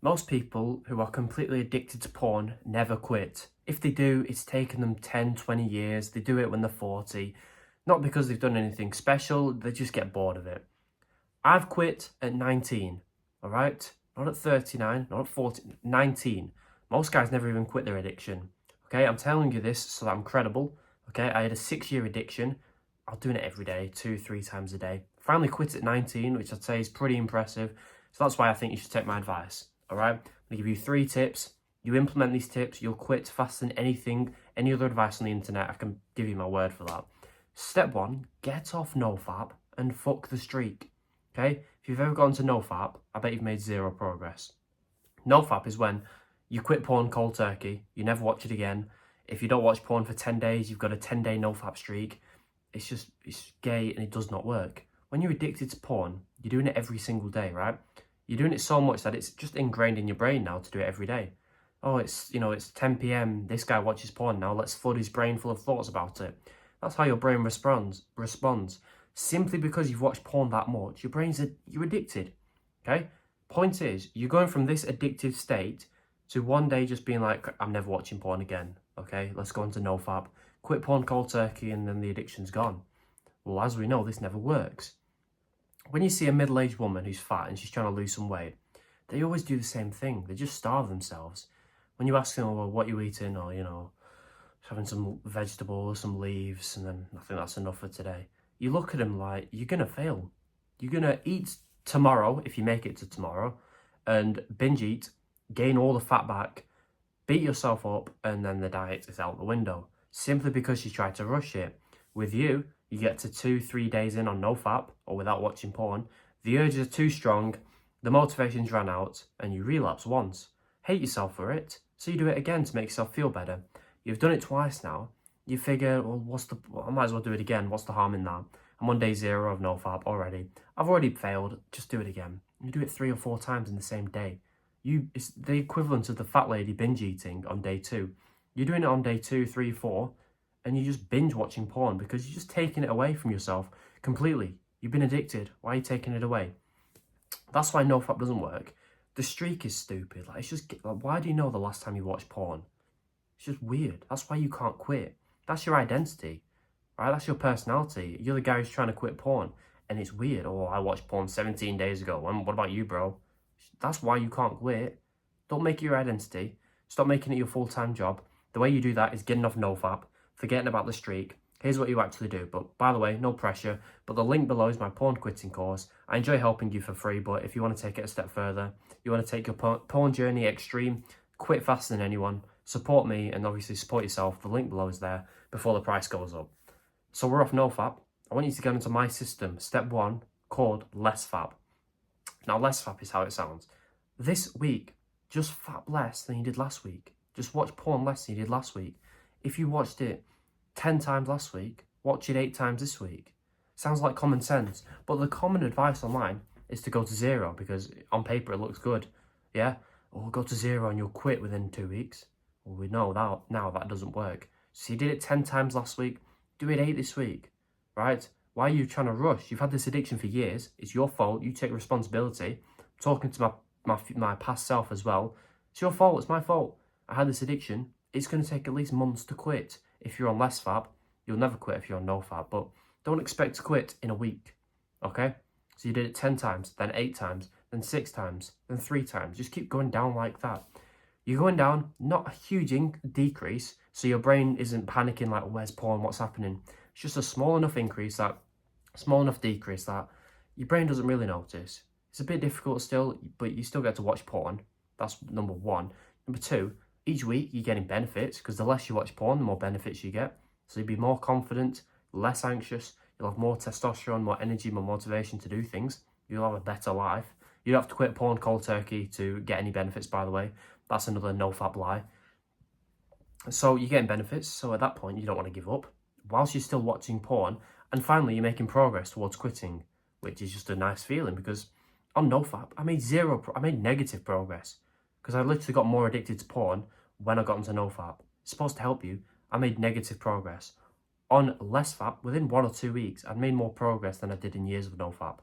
Most people who are completely addicted to porn never quit. If they do, it's taken them 10, 20 years. They do it when they're 40. Not because they've done anything special, they just get bored of it. I've quit at 19, all right? Not at 39, not at 40, 19. Most guys never even quit their addiction, okay? I'm telling you this so that I'm credible, okay? I had a 6-year addiction. I was doing it every day, 2, 3 times a day. Finally quit at 19, which I'd say is pretty impressive. So that's why I think you should take my advice, all right? I'm gonna give you 3 tips. You implement these tips, you'll quit faster than any other advice on the internet. I can give you my word for that. Step 1, get off NoFap and fuck the streak. Okay, if you've ever gone to NoFap, I bet you've made zero progress. NoFap is when you quit porn cold turkey, you never watch it again. If you don't watch porn for 10 days, you've got a 10-day NoFap streak. It's gay and it does not work. When you're addicted to porn, you're doing it every single day, right? You're doing it so much that it's just ingrained in your brain now to do it every day. Oh, it's 10 p.m. This guy watches porn now. Let's flood his brain full of thoughts about it. That's how your brain responds. Simply because you've watched porn that much, you're addicted. Okay? Point is, you're going from this addictive state to one day just being like, I'm never watching porn again. Okay, let's go into NoFap. Quit porn cold turkey and then the addiction's gone. Well, as we know, this never works. When you see a middle-aged woman who's fat and she's trying to lose some weight, they always do the same thing. They just starve themselves. When you ask them, oh, well, what are you eating? Or, having some vegetables, some leaves, and then I think that's enough for today. You look at them like, you're going to fail. You're going to eat tomorrow, if you make it to tomorrow, and binge eat, gain all the fat back, beat yourself up, and then the diet is out the window. Simply because you tried to rush it. With you, you get to 2, 3 days in on NoFap, or without watching porn, the urges are too strong, the motivation's ran out, and you relapse once. Hate yourself for it, so you do it again to make yourself feel better. You've done it twice now. You figure, well, I might as well do it again. What's the harm in that? I'm on day 0 of NoFap already. I've already failed. Just do it again. You do it 3 or 4 times in the same day. It's the equivalent of the fat lady binge eating on day 2. You're doing it on day 2, 3, 4, and you're just binge watching porn because you're just taking it away from yourself completely. You've been addicted. Why are you taking it away? That's why NoFap doesn't work. The streak is stupid. Why do you know the last time you watched porn? It's just weird. That's why you can't quit. That's your identity, right? That's your personality. You're the guy who's trying to quit porn, and it's weird. Oh, I watched porn 17 days ago. What about you, bro? That's why you can't quit. Don't make it your identity. Stop making it your full-time job. The way you do that is getting off NoFap, forgetting about the streak. Here's what you actually do. But by the way, no pressure. But the link below is my porn quitting course. I enjoy helping you for free, but if you want to take it a step further, you want to take your porn journey extreme, quit faster than anyone, support me, and obviously support yourself. The link below is there before the price goes up. So we're off NoFap. I want you to get into my system, step 1, called Less Fap. Now, Less Fap is how it sounds. This week, just fap less than you did last week. Just watch porn less than you did last week. If you watched it 10 times last week, watch it 8 times this week. Sounds like common sense, but the common advice online is to go to 0 because on paper it looks good. Yeah? Or go to 0 and you'll quit within 2 weeks. Well, we know that now that doesn't work. So you did it 10 times last week, do it 8 this week, right? Why are you trying to rush? You've had this addiction for years. It's your fault. You take responsibility. I'm talking to my past self as well. It's your fault. It's my fault. I had this addiction. It's going to take at least months to quit. If you're on Less Fap, you'll never quit if you're on NoFap, but don't expect to quit in a week, okay? So you did it 10 times, then 8 times, then 6 times, then 3 times. Just keep going down like that. You're going down, not a huge decrease, so your brain isn't panicking like, where's porn, what's happening? It's just a small enough decrease that your brain doesn't really notice. It's a bit difficult still, but you still get to watch porn. That's number 1. Number 2, each week you're getting benefits because the less you watch porn, the more benefits you get. So you'll be more confident, less anxious, you'll have more testosterone, more energy, more motivation to do things. You'll have a better life. You don't have to quit porn cold turkey to get any benefits, by the way. That's another NoFap lie. So you're getting benefits, so at that point you don't want to give up whilst you're still watching porn, and finally you're making progress towards quitting, which is just a nice feeling because on NoFap I made negative progress because I literally got more addicted to porn when I got into NoFap. It's supposed to help you. I made negative progress. On Less Fap, within 1 or 2 weeks, I'd made more progress than I did in years of NoFap.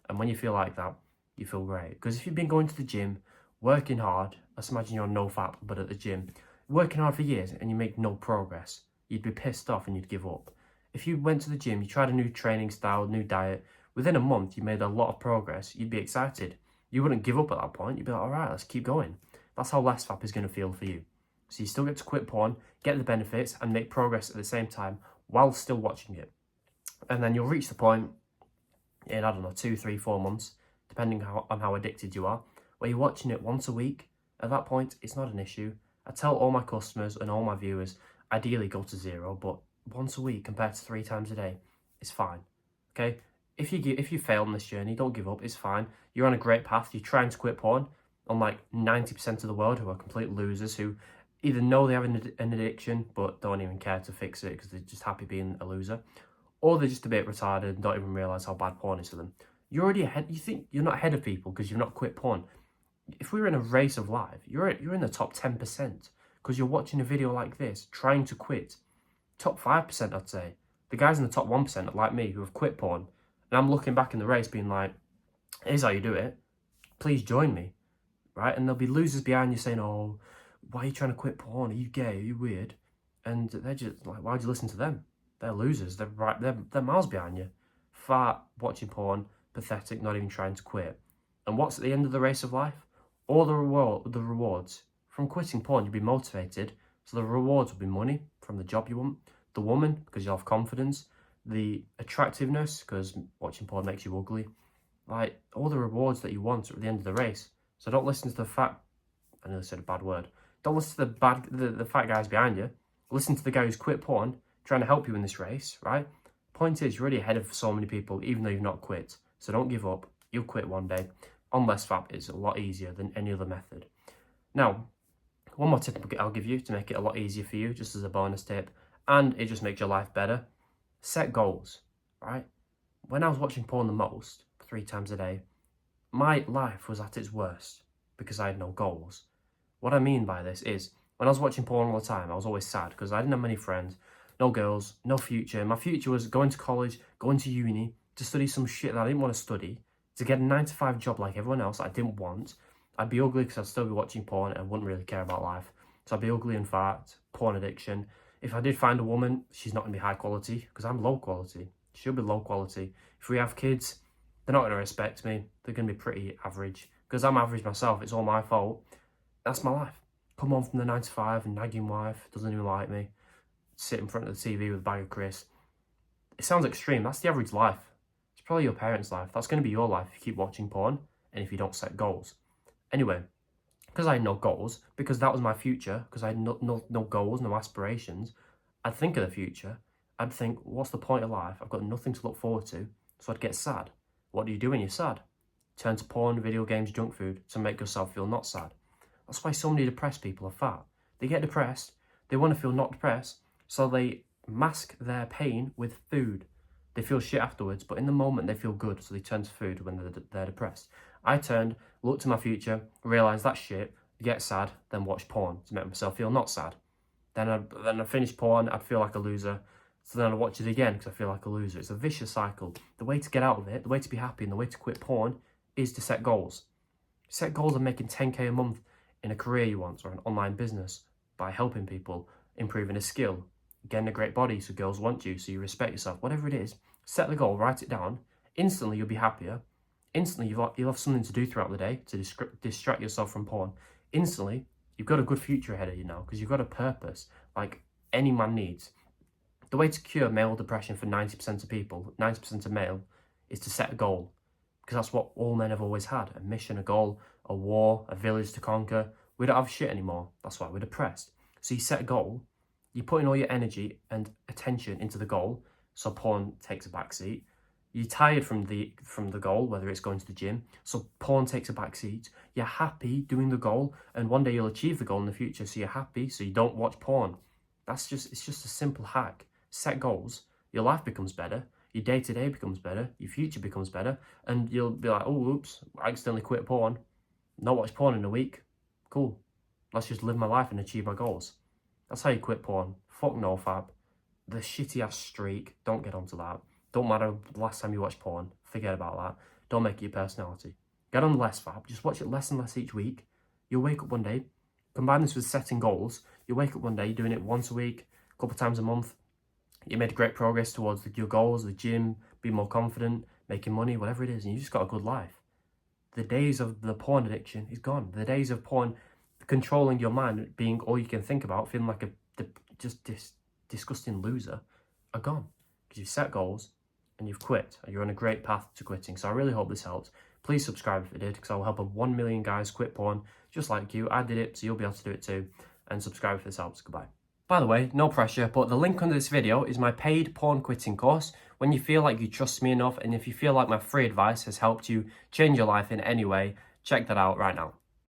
And when you feel like that, you feel great. Because if you've been going to the gym, working hard, let's imagine you're on NoFap but at the gym, working hard for years and you make no progress, you'd be pissed off and you'd give up. If you went to the gym, you tried a new training style, new diet, within a month you made a lot of progress, you'd be excited. You wouldn't give up at that point, you'd be like, alright, let's keep going. That's how less fap is going to feel for you. So you still get to quit porn, get the benefits and make progress at the same time while still watching it. And then you'll reach the point in, I don't know, 2, 3, 4 months, depending on how addicted you are, where you're watching it once a week. At that point, it's not an issue. I tell all my customers and all my viewers, ideally go to 0, but once a week compared to 3 times a day, it's fine. Okay? If you fail on this journey, don't give up, it's fine. You're on a great path, you're trying to quit porn, unlike 90% of the world who are complete losers, who either know they have an addiction, but don't even care to fix it because they're just happy being a loser, or they're just a bit retarded and don't even realise how bad porn is for them. You're already ahead. You think you're not ahead of people because you've not quit porn. If we were in a race of life, you're in the top 10% because you're watching a video like this, trying to quit. Top 5%, I'd say. The guys in the top 1% are like me who have quit porn. And I'm looking back in the race being like, here's how you do it. Please join me. Right? And there'll be losers behind you saying, oh, why are you trying to quit porn? Are you gay? Are you weird? And they're just like, why'd you listen to them? They're losers. They're miles behind you. Fat, watching porn, pathetic, not even trying to quit. And what's at the end of the race of life? All the rewards. From quitting porn, you'll be motivated. So the rewards will be money from the job you want. The woman, because you'll have confidence. The attractiveness, because watching porn makes you ugly. Like, all the rewards that you want are at the end of the race. So don't listen to the fat... I nearly said a bad word. Don't listen to the fat guys behind you. Listen to the guy who's quit porn, trying to help you in this race, right? Point is, you're already ahead of so many people, even though you've not quit. So don't give up. You'll quit one day. On less fap, it's a lot easier than any other method. Now, one more tip I'll give you to make it a lot easier for you, just as a bonus tip, and it just makes your life better. Set goals, right? When I was watching porn the most, 3 times a day, my life was at its worst because I had no goals. What I mean by this is, when I was watching porn all the time, I was always sad because I didn't have many friends, no girls, no future. My future was going to college, going to uni, to study some shit that I didn't want to study, to get a 9-to-5 job like everyone else that I didn't want. I'd be ugly because I'd still be watching porn and wouldn't really care about life. So I'd be ugly and fat, porn addiction. If I did find a woman, she's not going to be high quality because I'm low quality. She'll be low quality. If we have kids, they're not going to respect me. They're going to be pretty average because I'm average myself. It's all my fault. That's my life. Come home from the 9-to-5 and nagging wife, doesn't even like me. Sit in front of the TV with a bag of crisps. It sounds extreme. That's the average life. It's probably your parents' life. That's going to be your life if you keep watching porn and if you don't set goals. Anyway, because I had no goals, because that was my future, because I had no goals, no aspirations, I'd think of the future. I'd think, what's the point of life? I've got nothing to look forward to. So I'd get sad. What do you do when you're sad? Turn to porn, video games, junk food to make yourself feel not sad. That's why so many depressed people are fat. They get depressed, they want to feel not depressed, so they mask their pain with food. They feel shit afterwards, but in the moment they feel good, so they turn to food when they're depressed. I turned, looked to my future, realised that shit, get sad, then watch porn to make myself feel not sad. Then I'd finish porn, I'd feel like a loser, so then I'd watch it again because I feel like a loser. It's a vicious cycle. The way to get out of it, the way to be happy and the way to quit porn is to set goals. Set goals of making 10k a month in a career you want or an online business by helping people, improving a skill, getting a great body so girls want you, so you respect yourself, whatever it is. Set the goal, write it down. Instantly you'll be happier. Instantly you'll have something to do throughout the day to distract yourself from porn. Instantly you've got a good future ahead of you now because you've got a purpose like any man needs. The way to cure male depression for 90% of people, 90% of male, is to set a goal. Because that's what all men have always had. A mission, a goal, a war, a village to conquer. We don't have shit anymore. That's why we're depressed. So you set a goal. You put in all your energy and attention into the goal. So porn takes a backseat. You're tired from the goal, whether it's going to the gym. So porn takes a backseat. You're happy doing the goal. And one day you'll achieve the goal in the future. So you're happy. So you don't watch porn. It's just a simple hack. Set goals, your life becomes better, your day-to-day becomes better, your future becomes better, and you'll be like, oh, oops, I accidentally quit porn. Not watch porn in a week. Cool. Let's just live my life and achieve my goals. That's how you quit porn. Fuck NoFap. The shitty-ass streak, don't get onto that. Don't matter the last time you watched porn. Forget about that. Don't make it your personality. Get on less fap. Just watch it less and less each week. You'll wake up one day, combine this with setting goals, you'll wake up one day doing it once a week, a couple times a month. You made great progress towards your goals, the gym, being more confident, making money, whatever it is, and you just got a good life. The days of the porn addiction is gone. The days of porn controlling your mind, being all you can think about, feeling like a disgusting loser, are gone. Because you've set goals and you've quit, and you're on a great path to quitting. So I really hope this helps. Please subscribe if it did, because I will help 1 million guys quit porn just like you. I did it, so you'll be able to do it too. And subscribe if this helps. Goodbye. By the way, no pressure, but the link under this video is my paid porn quitting course. When you feel like you trust me enough, and if you feel like my free advice has helped you change your life in any way, check that out right now.